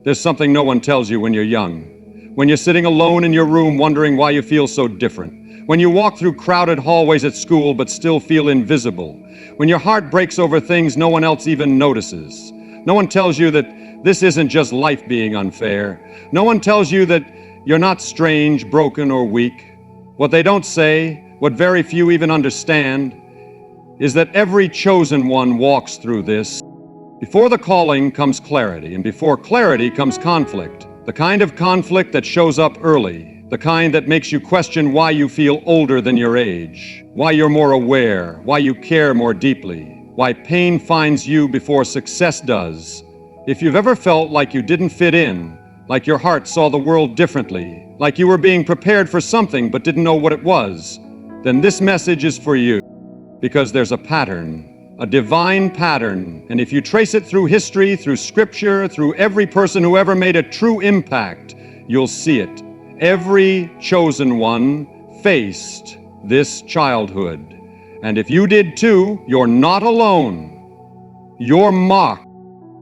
There's something no one tells you when you're young. When you're sitting alone in your room wondering why you feel so different. When you walk through crowded hallways at school but still feel invisible. When your heart breaks over things no one else even notices. No one tells you that this isn't just life being unfair. No one tells you that you're not strange, broken, or weak. What they don't say, what very few even understand, is that every chosen one walks through this. Before the calling comes clarity, and before clarity comes conflict. The kind of conflict that shows up early, the kind that makes you question why you feel older than your age, why you're more aware, why you care more deeply, why pain finds you before success does. If you've ever felt like you didn't fit in, like your heart saw the world differently, like you were being prepared for something but didn't know what it was, then this message is for you. Because there's a pattern, a divine pattern, and if you trace it through history, through scripture, through every person who ever made a true impact, you'll see it. Every chosen one faced this childhood. And if you did too, you're not alone. You're marked.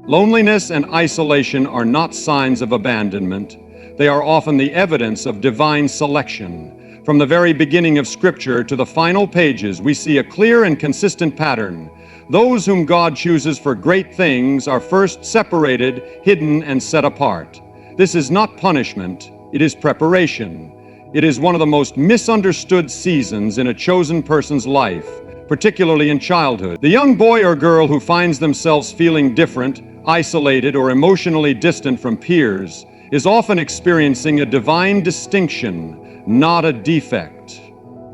Loneliness and isolation are not signs of abandonment. They are often the evidence of divine selection. From the very beginning of Scripture to the final pages, we see a clear and consistent pattern. Those whom God chooses for great things are first separated, hidden, and set apart. This is not punishment, it is preparation. It is one of the most misunderstood seasons in a chosen person's life, particularly in childhood. The young boy or girl who finds themselves feeling different, isolated, or emotionally distant from peers is often experiencing a divine distinction, not a defect.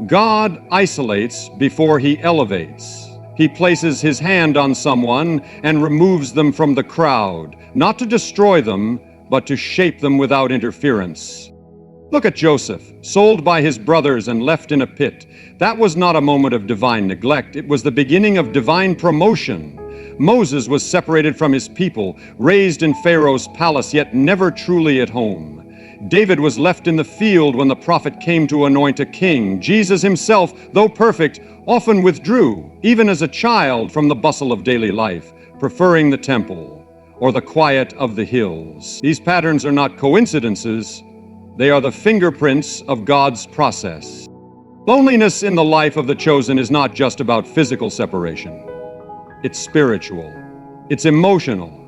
God isolates before He elevates. He places His hand on someone and removes them from the crowd, not to destroy them, but to shape them without interference. Look at Joseph, sold by his brothers and left in a pit. That was not a moment of divine neglect. It was the beginning of divine promotion. Moses was separated from his people, raised in Pharaoh's palace, yet never truly at home. David was left in the field when the prophet came to anoint a king. Jesus himself, though perfect, often withdrew, even as a child, from the bustle of daily life, preferring the temple or the quiet of the hills. These patterns are not coincidences. They are the fingerprints of God's process. Loneliness in the life of the chosen is not just about physical separation. It's spiritual. It's emotional.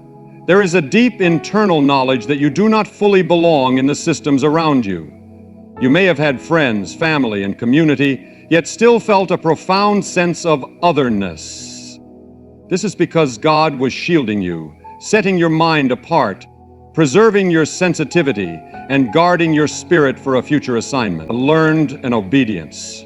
There is a deep internal knowledge that you do not fully belong in the systems around you. You may have had friends, family, and community, yet still felt a profound sense of otherness. This is because God was shielding you, setting your mind apart, preserving your sensitivity, and guarding your spirit for a future assignment, learned an obedience.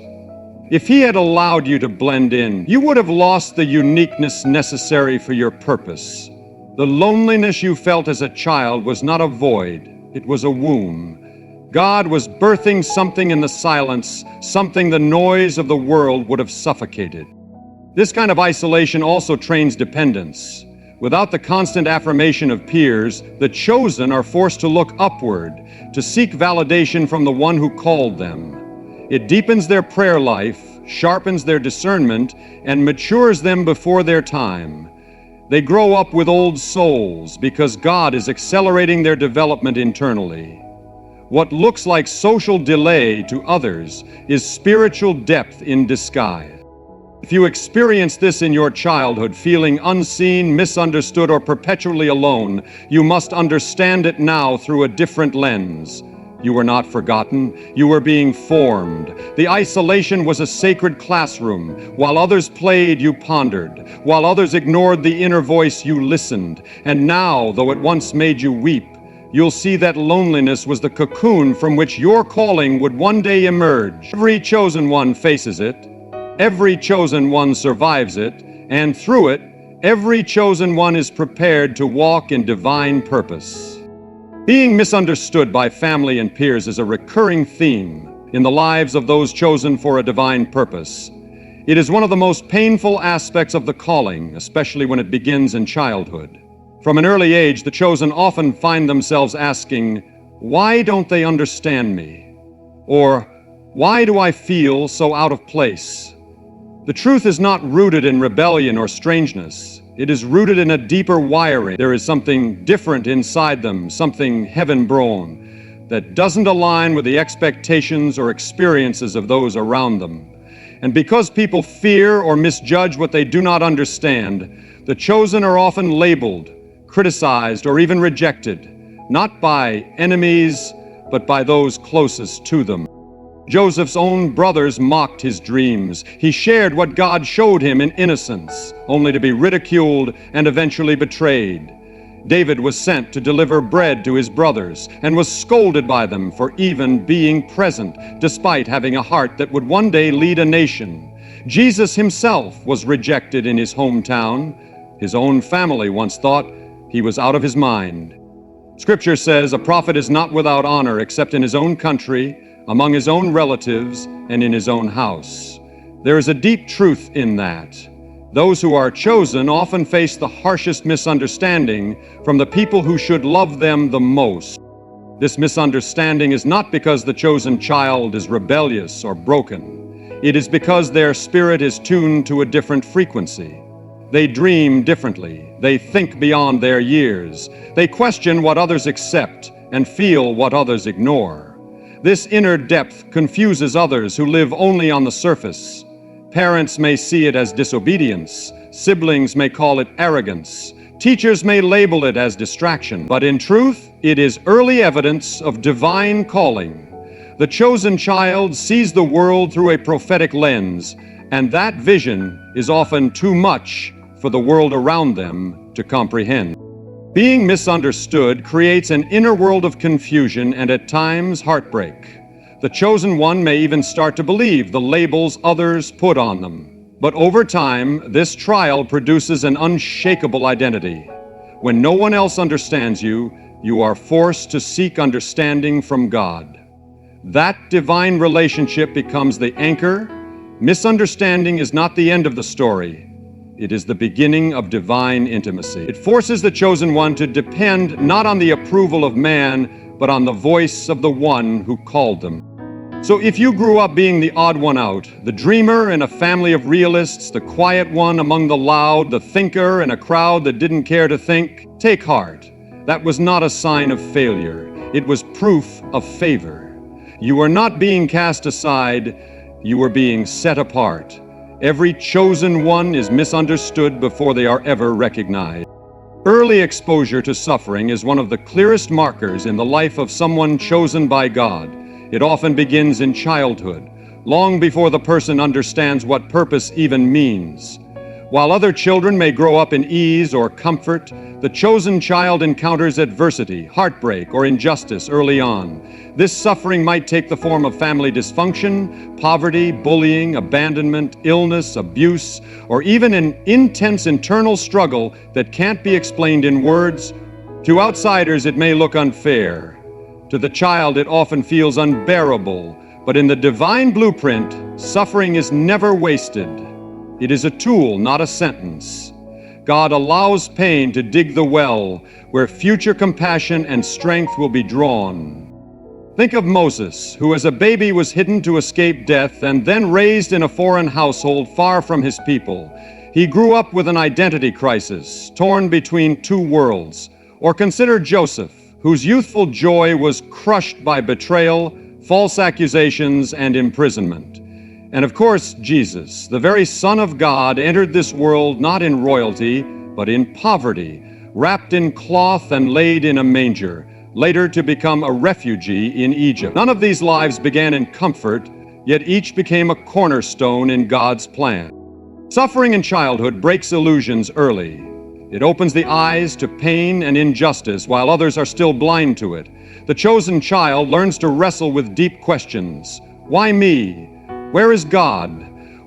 If He had allowed you to blend in, you would have lost the uniqueness necessary for your purpose. The loneliness you felt as a child was not a void, it was a womb. God was birthing something in the silence, something the noise of the world would have suffocated. This kind of isolation also trains dependence. Without the constant affirmation of peers, the chosen are forced to look upward, to seek validation from the one who called them. It deepens their prayer life, sharpens their discernment, and matures them before their time. They grow up with old souls because God is accelerating their development internally. What looks like social delay to others is spiritual depth in disguise. If you experience this in your childhood, feeling unseen, misunderstood, or perpetually alone, you must understand it now through a different lens. You were not forgotten. You were being formed. The isolation was a sacred classroom. While others played, you pondered. While others ignored the inner voice, you listened. And now, though it once made you weep, you'll see that loneliness was the cocoon from which your calling would one day emerge. Every chosen one faces it. Every chosen one survives it. And through it, every chosen one is prepared to walk in divine purpose. Being misunderstood by family and peers is a recurring theme in the lives of those chosen for a divine purpose. It is one of the most painful aspects of the calling, especially when it begins in childhood. From an early age, the chosen often find themselves asking, "Why don't they understand me?" Or, "Why do I feel so out of place?" The truth is not rooted in rebellion or strangeness. It is rooted in a deeper wiring. There is something different inside them, something heaven-born, that doesn't align with the expectations or experiences of those around them. And because people fear or misjudge what they do not understand, the chosen are often labeled, criticized, or even rejected, not by enemies, but by those closest to them. Joseph's own brothers mocked his dreams. He shared what God showed him in innocence, only to be ridiculed and eventually betrayed. David was sent to deliver bread to his brothers and was scolded by them for even being present, despite having a heart that would one day lead a nation. Jesus himself was rejected in his hometown. His own family once thought he was out of his mind. Scripture says a prophet is not without honor except in his own country, among his own relatives, and in his own house. There is a deep truth in that. Those who are chosen often face the harshest misunderstanding from the people who should love them the most. This misunderstanding is not because the chosen child is rebellious or broken. It is because their spirit is tuned to a different frequency. They dream differently. They think beyond their years. They question what others accept and feel what others ignore. This inner depth confuses others who live only on the surface. Parents may see it as disobedience. Siblings may call it arrogance. Teachers may label it as distraction. But in truth, it is early evidence of divine calling. The chosen child sees the world through a prophetic lens, and that vision is often too much for the world around them to comprehend. Being misunderstood creates an inner world of confusion and at times heartbreak. The chosen one may even start to believe the labels others put on them. But over time, this trial produces an unshakable identity. When no one else understands you, you are forced to seek understanding from God. That divine relationship becomes the anchor. Misunderstanding is not the end of the story. It is the beginning of divine intimacy. It forces the chosen one to depend not on the approval of man, but on the voice of the one who called them. So if you grew up being the odd one out, the dreamer in a family of realists, the quiet one among the loud, the thinker in a crowd that didn't care to think, take heart. That was not a sign of failure. It was proof of favor. You were not being cast aside, you were being set apart. Every chosen one is misunderstood before they are ever recognized. Early exposure to suffering is one of the clearest markers in the life of someone chosen by God. It often begins in childhood, long before the person understands what purpose even means. While other children may grow up in ease or comfort, the chosen child encounters adversity, heartbreak, or injustice early on. This suffering might take the form of family dysfunction, poverty, bullying, abandonment, illness, abuse, or even an intense internal struggle that can't be explained in words. To outsiders, it may look unfair. To the child, it often feels unbearable. But in the divine blueprint, suffering is never wasted. It is a tool, not a sentence. God allows pain to dig the well where future compassion and strength will be drawn. Think of Moses, who as a baby was hidden to escape death and then raised in a foreign household far from his people. He grew up with an identity crisis, torn between two worlds. Or consider Joseph, whose youthful joy was crushed by betrayal, false accusations, and imprisonment. And of course, Jesus, the very Son of God, entered this world not in royalty, but in poverty, wrapped in cloth and laid in a manger, later to become a refugee in Egypt. None of these lives began in comfort, yet each became a cornerstone in God's plan. Suffering in childhood breaks illusions early. It opens the eyes to pain and injustice while others are still blind to it. The chosen child learns to wrestle with deep questions. Why me? Where is God?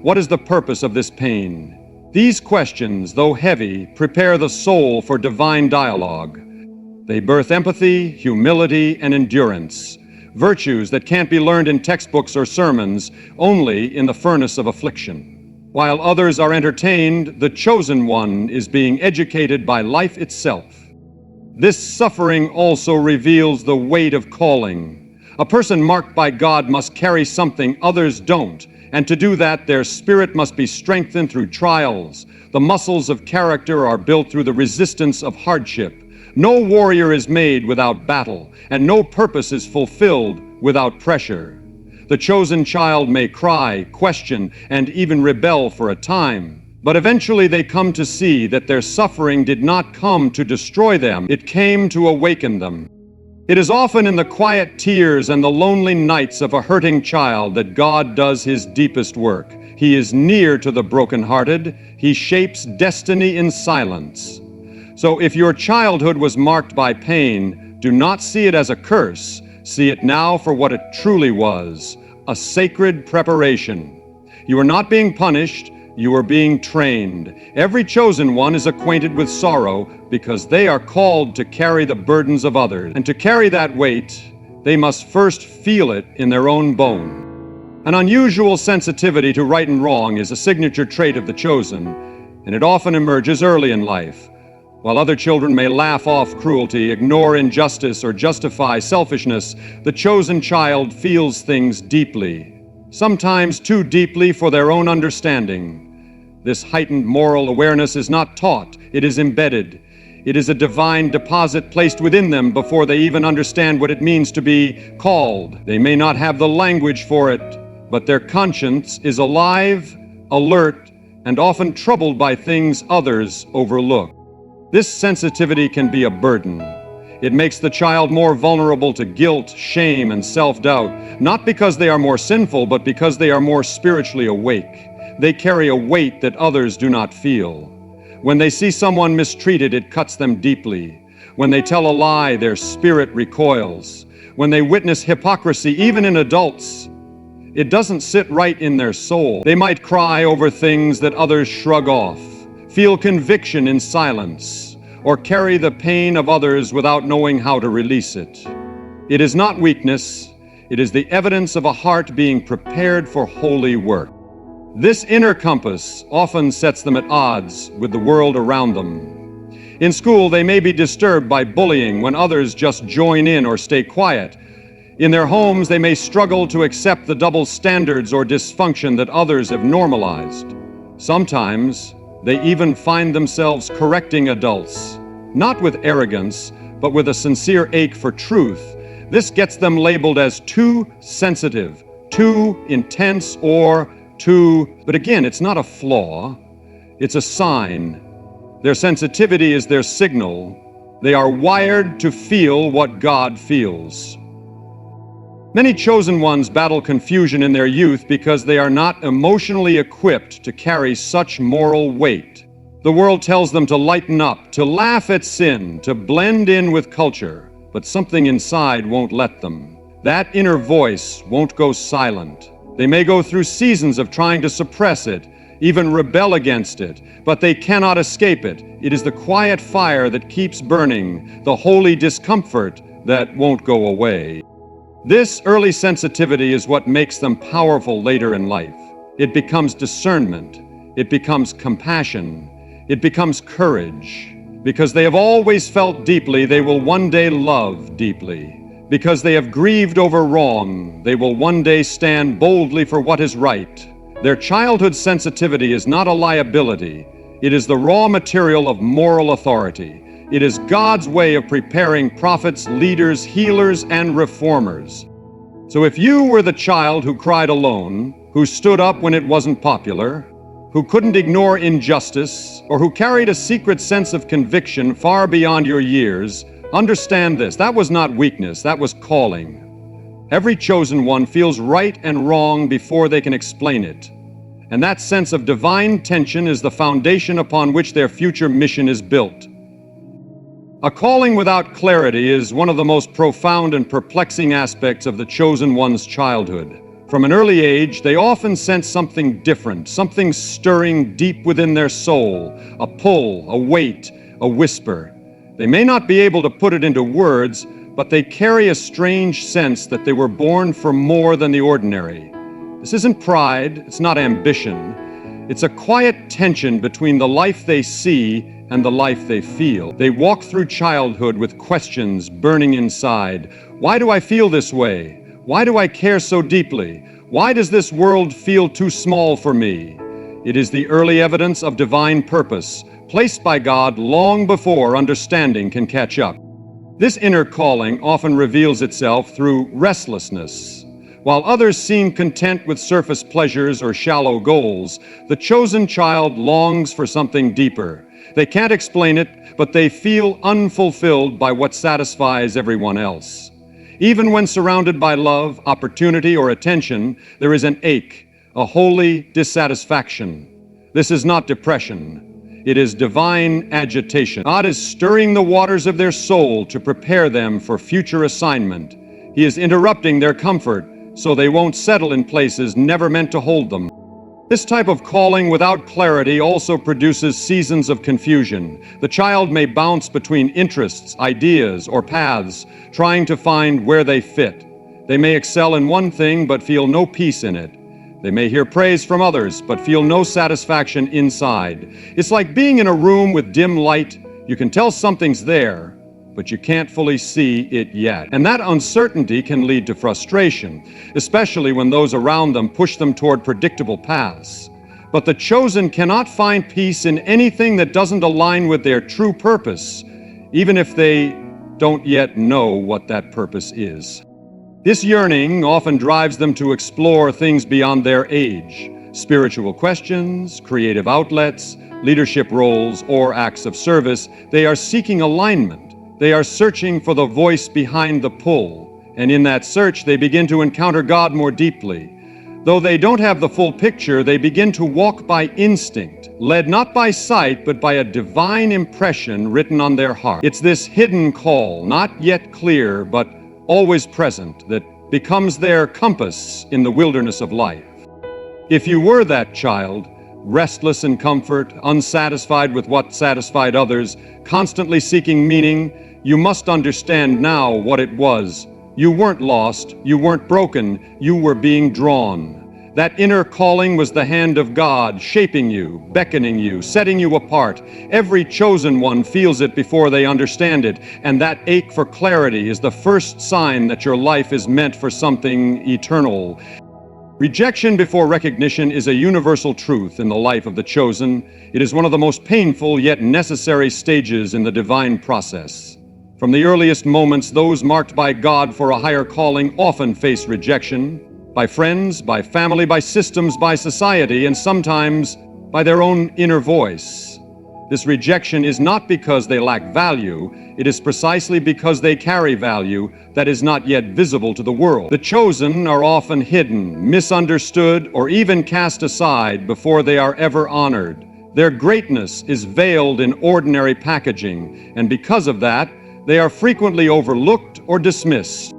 What is the purpose of this pain? These questions, though heavy, prepare the soul for divine dialogue. They birth empathy, humility, and endurance, virtues that can't be learned in textbooks or sermons, only in the furnace of affliction. While others are entertained, the chosen one is being educated by life itself. This suffering also reveals the weight of calling. A person marked by God must carry something others don't, And to do that, their spirit must be strengthened through trials. The muscles of character are built through the resistance of hardship. No warrior is made without battle, and no purpose is fulfilled without pressure. The chosen child may cry, question, and even rebel for a time. But eventually they come to see that their suffering did not come to destroy them. It came to awaken them. It is often in the quiet tears and the lonely nights of a hurting child that God does his deepest work. He is near to the brokenhearted. He shapes destiny in silence. So if your childhood was marked by pain, do not see it as a curse. See it now for what it truly was, a sacred preparation. You are not being punished. You are being trained. Every chosen one is acquainted with sorrow because they are called to carry the burdens of others. And to carry that weight, they must first feel it in their own bone. An unusual sensitivity to right and wrong is a signature trait of the chosen, and it often emerges early in life. While other children may laugh off cruelty, ignore injustice, or justify selfishness, the chosen child feels things deeply, sometimes too deeply for their own understanding. This heightened moral awareness is not taught, it is embedded. It is a divine deposit placed within them before they even understand what it means to be called. They may not have the language for it, but their conscience is alive, alert, and often troubled by things others overlook. This sensitivity can be a burden. It makes the child more vulnerable to guilt, shame, and self-doubt, not because they are more sinful, but because they are more spiritually awake. They carry a weight that others do not feel. When they see someone mistreated, it cuts them deeply. When they tell a lie, their spirit recoils. When they witness hypocrisy, even in adults, it doesn't sit right in their soul. They might cry over things that others shrug off, feel conviction in silence, or carry the pain of others without knowing how to release it. It is not weakness, it is the evidence of a heart being prepared for holy work. This inner compass often sets them at odds with the world around them. In school, they may be disturbed by bullying when others just join in or stay quiet. In their homes, they may struggle to accept the double standards or dysfunction that others have normalized. Sometimes, they even find themselves correcting adults, not with arrogance, but with a sincere ache for truth. This gets them labeled as too sensitive, too intense, or but again, it's not a flaw, it's a sign. Their sensitivity is their signal. They are wired to feel what God feels. Many chosen ones battle confusion in their youth because they are not emotionally equipped to carry such moral weight. The world tells them to lighten up, to laugh at sin, to blend in with culture, but something inside won't let them. That inner voice won't go silent. They may go through seasons of trying to suppress it, even rebel against it, but they cannot escape it. It is the quiet fire that keeps burning, the holy discomfort that won't go away. This early sensitivity is what makes them powerful later in life. It becomes discernment. It becomes compassion. It becomes courage. Because they have always felt deeply, they will one day love deeply. Because they have grieved over wrong, they will one day stand boldly for what is right. Their childhood sensitivity is not a liability. It is the raw material of moral authority. It is God's way of preparing prophets, leaders, healers, and reformers. So if you were the child who cried alone, who stood up when it wasn't popular, who couldn't ignore injustice, or who carried a secret sense of conviction far beyond your years, understand this, that was not weakness, that was calling. Every chosen one feels right and wrong before they can explain it. And that sense of divine tension is the foundation upon which their future mission is built. A calling without clarity is one of the most profound and perplexing aspects of the chosen one's childhood. From an early age, they often sense something different, something stirring deep within their soul, a pull, a weight, a whisper. They may not be able to put it into words, but they carry a strange sense that they were born for more than the ordinary. This isn't pride, it's not ambition. It's a quiet tension between the life they see and the life they feel. They walk through childhood with questions burning inside. Why do I feel this way? Why do I care so deeply? Why does this world feel too small for me? It is the early evidence of divine purpose, placed by God long before understanding can catch up. This inner calling often reveals itself through restlessness. While others seem content with surface pleasures or shallow goals, the chosen child longs for something deeper. They can't explain it, but they feel unfulfilled by what satisfies everyone else. Even when surrounded by love, opportunity, or attention, there is an ache, a holy dissatisfaction. This is not depression. It is divine agitation. God is stirring the waters of their soul to prepare them for future assignment. He is interrupting their comfort so they won't settle in places never meant to hold them. This type of calling without clarity also produces seasons of confusion. The child may bounce between interests, ideas, or paths, trying to find where they fit. They may excel in one thing but feel no peace in it. They may hear praise from others, but feel no satisfaction inside. It's like being in a room with dim light. You can tell something's there, but you can't fully see it yet. And that uncertainty can lead to frustration, especially when those around them push them toward predictable paths. But the chosen cannot find peace in anything that doesn't align with their true purpose, even if they don't yet know what that purpose is. This yearning often drives them to explore things beyond their age: spiritual questions, creative outlets, leadership roles, or acts of service. They are seeking alignment. They are searching for the voice behind the pull, and in that search they begin to encounter God more deeply. Though they don't have the full picture, they begin to walk by instinct, led not by sight, but by a divine impression written on their heart. It's this hidden call, not yet clear, but always present, that becomes their compass in the wilderness of life. If you were that child, restless in comfort, unsatisfied with what satisfied others, constantly seeking meaning, you must understand now what it was. You weren't lost, you weren't broken, you were being drawn. That inner calling was the hand of God, shaping you, beckoning you, setting you apart. Every chosen one feels it before they understand it, and that ache for clarity is the first sign that your life is meant for something eternal. Rejection before recognition is a universal truth in the life of the chosen. It is one of the most painful yet necessary stages in the divine process. From the earliest moments, those marked by God for a higher calling often face rejection, by friends, by family, by systems, by society, and sometimes by their own inner voice. This rejection is not because they lack value, it is precisely because they carry value that is not yet visible to the world. The chosen are often hidden, misunderstood, or even cast aside before they are ever honored. Their greatness is veiled in ordinary packaging, and because of that, they are frequently overlooked or dismissed.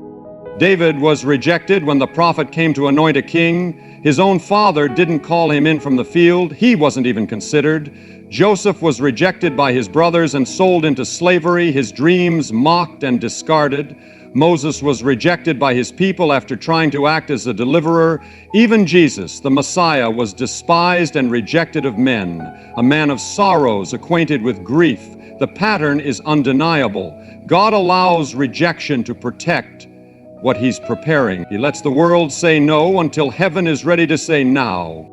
David was rejected when the prophet came to anoint a king. His own father didn't call him in from the field. He wasn't even considered. Joseph was rejected by his brothers and sold into slavery, his dreams mocked and discarded. Moses was rejected by his people after trying to act as a deliverer. Even Jesus, the Messiah, was despised and rejected of men, a man of sorrows, acquainted with grief. The pattern is undeniable. God allows rejection to protect what he's preparing. He lets the world say no until heaven is ready to say now.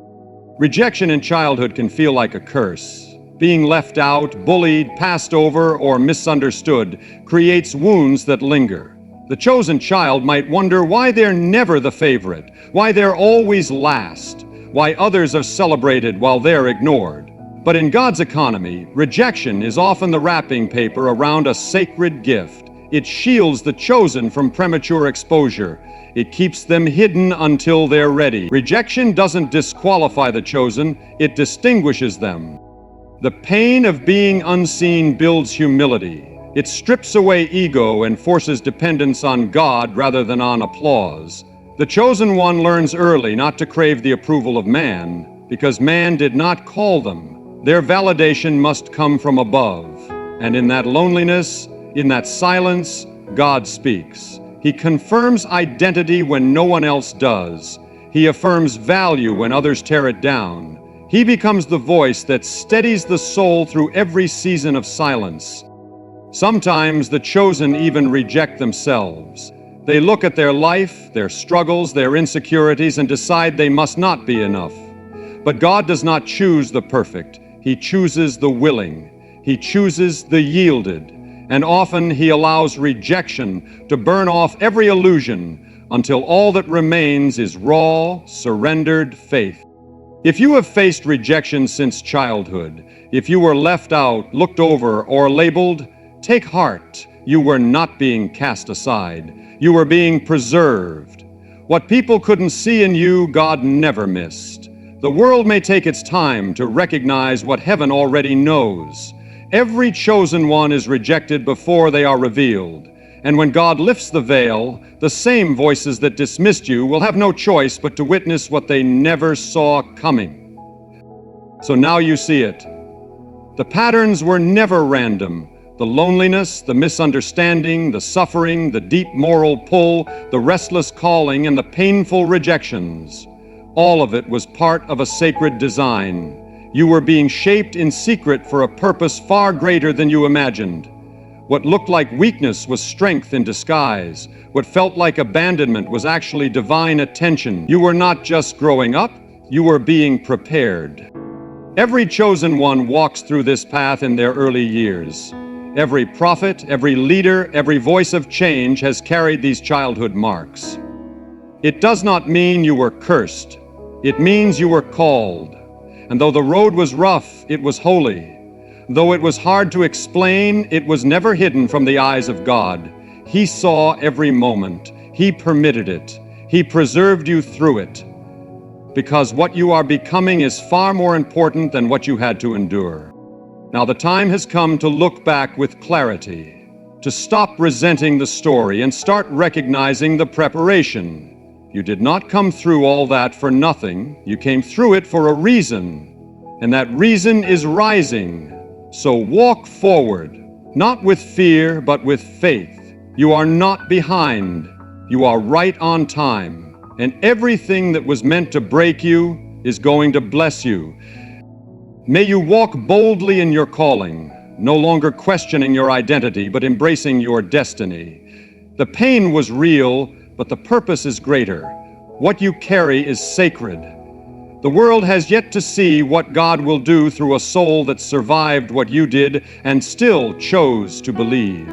Rejection in childhood can feel like a curse. Being left out, bullied, passed over, or misunderstood creates wounds that linger. The chosen child might wonder why they're never the favorite, why they're always last, why others are celebrated while they're ignored. But in God's economy, rejection is often the wrapping paper around a sacred gift. It shields the chosen from premature exposure. It keeps them hidden until they're ready. Rejection doesn't disqualify the chosen, it distinguishes them. The pain of being unseen builds humility. It strips away ego and forces dependence on God rather than on applause. The chosen one learns early not to crave the approval of man, because man did not call them. Their validation must come from above. And in that loneliness, in that silence, God speaks. He confirms identity when no one else does. He affirms value when others tear it down. He becomes the voice that steadies the soul through every season of silence. Sometimes the chosen even reject themselves. They look at their life, their struggles, their insecurities, and decide they must not be enough. But God does not choose the perfect. He chooses the willing. He chooses the yielded. And often He allows rejection to burn off every illusion until all that remains is raw, surrendered faith. If you have faced rejection since childhood, if you were left out, looked over, or labeled, take heart. You were not being cast aside. You were being preserved. What people couldn't see in you, God never missed. The world may take its time to recognize what heaven already knows. Every chosen one is rejected before they are revealed. And when God lifts the veil, the same voices that dismissed you will have no choice but to witness what they never saw coming. So now you see it. The patterns were never random. The loneliness, the misunderstanding, the suffering, the deep moral pull, the restless calling, and the painful rejections. All of it was part of a sacred design. You were being shaped in secret for a purpose far greater than you imagined. What looked like weakness was strength in disguise. What felt like abandonment was actually divine attention. You were not just growing up, you were being prepared. Every chosen one walks through this path in their early years. Every prophet, every leader, every voice of change has carried these childhood marks. It does not mean you were cursed. It means you were called. And though the road was rough, it was holy. Though it was hard to explain, it was never hidden from the eyes of God. He saw every moment. He permitted it. He preserved you through it. Because what you are becoming is far more important than what you had to endure. Now the time has come to look back with clarity, to stop resenting the story and start recognizing the preparation. You did not come through all that for nothing. You came through it for a reason, and that reason is rising. So walk forward, not with fear, but with faith. You are not behind. You are right on time, and everything that was meant to break you is going to bless you. May you walk boldly in your calling, no longer questioning your identity, but embracing your destiny. The pain was real, but the purpose is greater. What you carry is sacred. The world has yet to see what God will do through a soul that survived what you did and still chose to believe.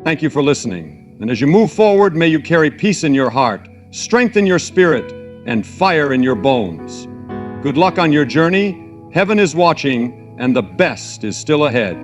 Thank you for listening. And as you move forward, may you carry peace in your heart, strength in your spirit, and fire in your bones. Good luck on your journey. Heaven is watching, and the best is still ahead.